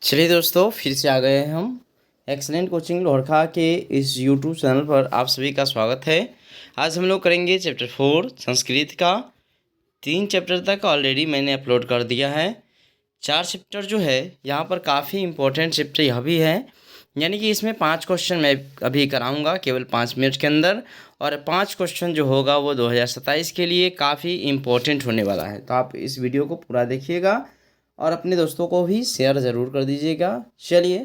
चलिए दोस्तों, फिर से आ गए हैं हम एक्सलेंट कोचिंग लोहरखा के इस यूट्यूब चैनल पर। आप सभी का स्वागत है। आज हम लोग करेंगे चैप्टर 4 संस्कृत का। 3 चैप्टर तक ऑलरेडी मैंने अपलोड कर दिया है। 4 चैप्टर जो है यहाँ पर काफ़ी इम्पोर्टेंट चैप्टर यह भी है, यानी कि इसमें 5 क्वेश्चन मैं अभी कराऊंगा केवल 5 मिनट के अंदर, और 5 क्वेश्चन जो होगा वो 2027 के लिए काफ़ी इम्पोर्टेंट होने वाला है। तो आप इस वीडियो को पूरा देखिएगा और अपने दोस्तों को भी शेयर ज़रूर कर दीजिएगा। चलिए,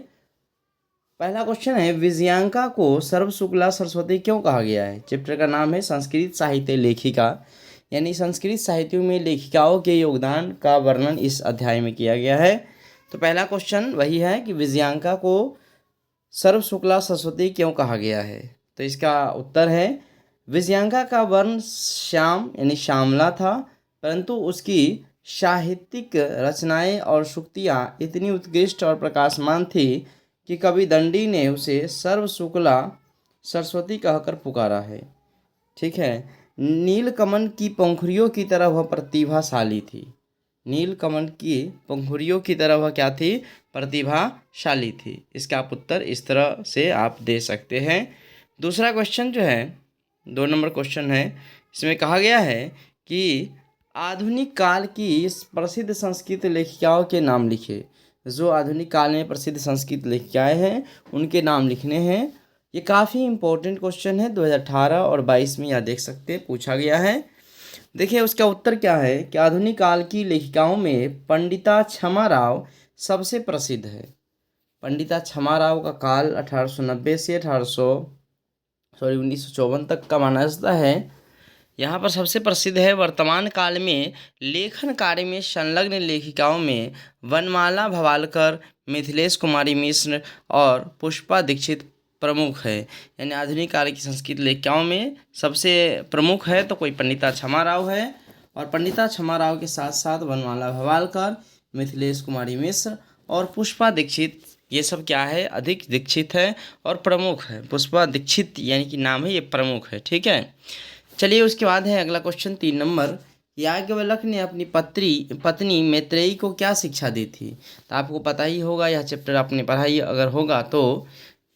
पहला क्वेश्चन है, विजयांका को सर्वशुक्ला सरस्वती क्यों कहा गया है? चैप्टर का नाम है संस्कृत साहित्य लेखिका, यानी संस्कृत साहित्य में लेखिकाओं के योगदान का वर्णन इस अध्याय में किया गया है। तो पहला क्वेश्चन वही है कि विजयांका को सर्वशुक्ला सरस्वती क्यों कहा गया है। तो इसका उत्तर है, विजयांका का वर्ण श्याम यानी श्यामला था, परंतु उसकी साहित्यिक रचनाएं और सूक्तियाँ इतनी उत्कृष्ट और प्रकाशमान थी कि कवि दंडी ने उसे सर्वशुक्ला सरस्वती कहकर पुकारा है। ठीक है। नीलकमल की पंखुड़ियों की तरह वह प्रतिभाशाली थी। नीलकमल की पंखुड़ियों की तरह वह क्या थी? प्रतिभाशाली थी। इसका आप उत्तर इस तरह से आप दे सकते हैं। दूसरा क्वेश्चन जो है, 2 नंबर क्वेश्चन है, इसमें कहा गया है कि आधुनिक काल की प्रसिद्ध संस्कृत लेखिकाओं के नाम लिखे। जो आधुनिक काल में प्रसिद्ध संस्कृत लेखिकाएँ हैं उनके नाम लिखने हैं। ये काफ़ी इम्पोर्टेंट क्वेश्चन है, 2018 और 22 में यह देख सकते हैं पूछा गया है। देखिए उसका उत्तर क्या है कि आधुनिक काल की लेखिकाओं में पंडिता क्षमा राव सबसे प्रसिद्ध है। पंडिता क्षमा राव का काल 1890 से 1954 तक का माना जाता है। यहाँ पर सबसे प्रसिद्ध है। वर्तमान काल में लेखन कार्य में संलग्न लेखिकाओं में वनमाला भवालकर, मिथिलेश कुमारी मिश्र और पुष्पा दीक्षित प्रमुख है। यानी आधुनिक काल की संस्कृत लेखिकाओं में सबसे प्रमुख है तो कोई पंडिता क्षमा राव है, और पंडिता क्षमा राव के साथ साथ वनमाला भवालकर, मिथिलेश कुमारी मिश्र और पुष्पा दीक्षित, ये सब क्या है? अधिक दीक्षित है और प्रमुख है। पुष्पा दीक्षित यानी कि नाम है, ये प्रमुख है। ठीक है। चलिए उसके बाद है अगला क्वेश्चन 3 नंबर, याज्ञवल्क्य ने अपनी पत्नी मैत्रेयी को क्या शिक्षा दी थी? तो आपको पता ही होगा, यह चैप्टर आपने पढ़ा ही अगर होगा तो।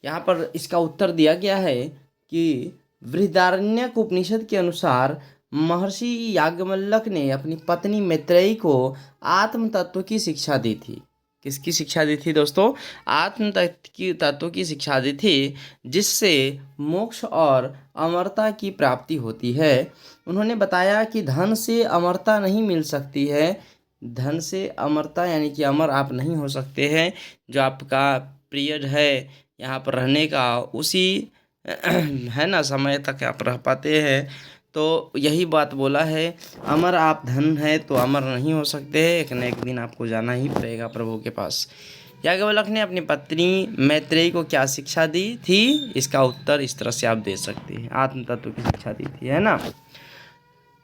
यहाँ पर इसका उत्तर दिया गया है कि बृहदारण्यक उपनिषद के अनुसार महर्षि याज्ञवल्क्य ने अपनी पत्नी मैत्रेयी को आत्म तत्व की शिक्षा दी थी। किसकी शिक्षा दी थी दोस्तों? आत्म तत्व की शिक्षा दी थी, जिससे मोक्ष और अमरता की प्राप्ति होती है। उन्होंने बताया कि धन से अमरता नहीं मिल सकती है। धन से अमरता यानी कि अमर आप नहीं हो सकते हैं। जो आपका पीरियड है यहाँ पर रहने का, उसी है ना समय तक आप रह पाते हैं। तो यही बात बोला है, अमर आप धन है तो अमर नहीं हो सकते हैं, एक न एक दिन आपको जाना ही पड़ेगा प्रभु के पास। याज्ञवल्क्य ने अपनी पत्नी मैत्रेयी को क्या शिक्षा दी थी? इसका उत्तर इस तरह से आप दे सकते हैं, आत्म तत्व की शिक्षा दी थी, है ना।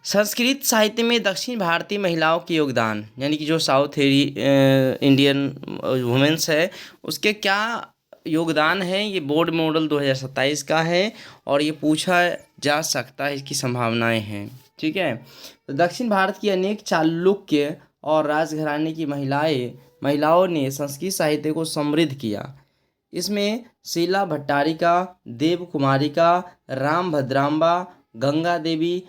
संस्कृत साहित्य में दक्षिण भारतीय महिलाओं के योगदान, यानी कि जो साउथ इंडियन वुमेन्स है उसके क्या योगदान है? ये बोर्ड मॉडल 2027 का है और ये पूछा जा सकता है, इसकी संभावनाएं हैं। ठीक है। तो दक्षिण भारत की अनेक चालुक्य और राजघराने की महिलाओं ने संस्कृत साहित्य को समृद्ध किया। इसमें शीला भट्टारिका, देव कुमारिका, राम भद्रांबा, गंगा देवी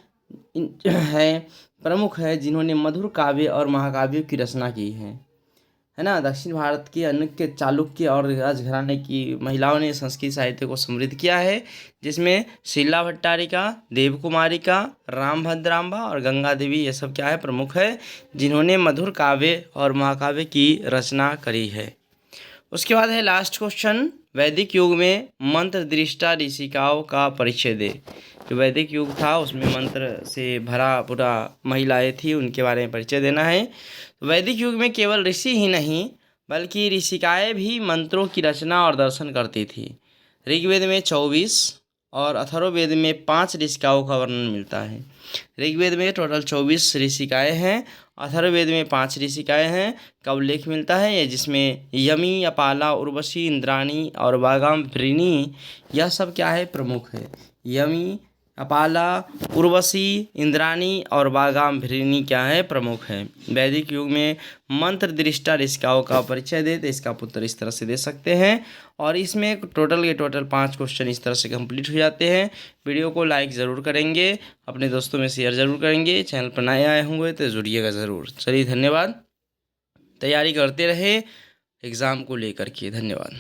है प्रमुख है, जिन्होंने मधुर काव्य और महाकाव्यों की रचना की है ना। दक्षिण भारत के अनेक चालुक्य और राजघराने की महिलाओं ने संस्कृत साहित्य को समृद्ध किया है, जिसमें शीला भट्टारिका, देव कुमारिका, राम भद्रांबा और गंगा देवी, ये सब क्या है? प्रमुख है, जिन्होंने मधुर काव्य और महाकाव्य की रचना करी है। उसके बाद है लास्ट क्वेश्चन, वैदिक युग में मंत्र दृष्टा ऋषिकाओं का परिचय दे। जो वैदिक युग था उसमें मंत्र से भरा पूरा महिलाएं थी, उनके बारे में परिचय देना है। वैदिक युग में केवल ऋषि ही नहीं बल्कि ऋषिकाएं भी मंत्रों की रचना और दर्शन करती थी। ऋग्वेद में 24 और अथर्ववेद में 5 ऋषिकाओं का वर्णन मिलता है। ऋग्वेद में टोटल 24 ऋषिकाएँ हैं, अथर्ववेद में 5 ऋषिकाएँ हैं का उल्लेख मिलता है, ये जिसमें यमी, अपाला, उर्वशी, इंद्राणी और वागाम्भृणी, यह सब क्या है? प्रमुख है। यमी, अपाला, उर्वशी, इंद्राणी और वागाम्भृणी क्या है, प्रमुख हैं। वैदिक युग में मंत्र दृष्टा ऋषिकाओं का परिचय दे, तो इसका आप उत्तर इस तरह से दे सकते हैं। और इसमें टोटल के टोटल 5 क्वेश्चन इस तरह से कंप्लीट हो जाते हैं। वीडियो को लाइक ज़रूर करेंगे, अपने दोस्तों में शेयर ज़रूर करेंगे, चैनल पर नए आए होंगे तो जुड़िएगा ज़रूर। चलिए धन्यवाद। तैयारी करते रहे एग्ज़ाम को लेकर के। धन्यवाद।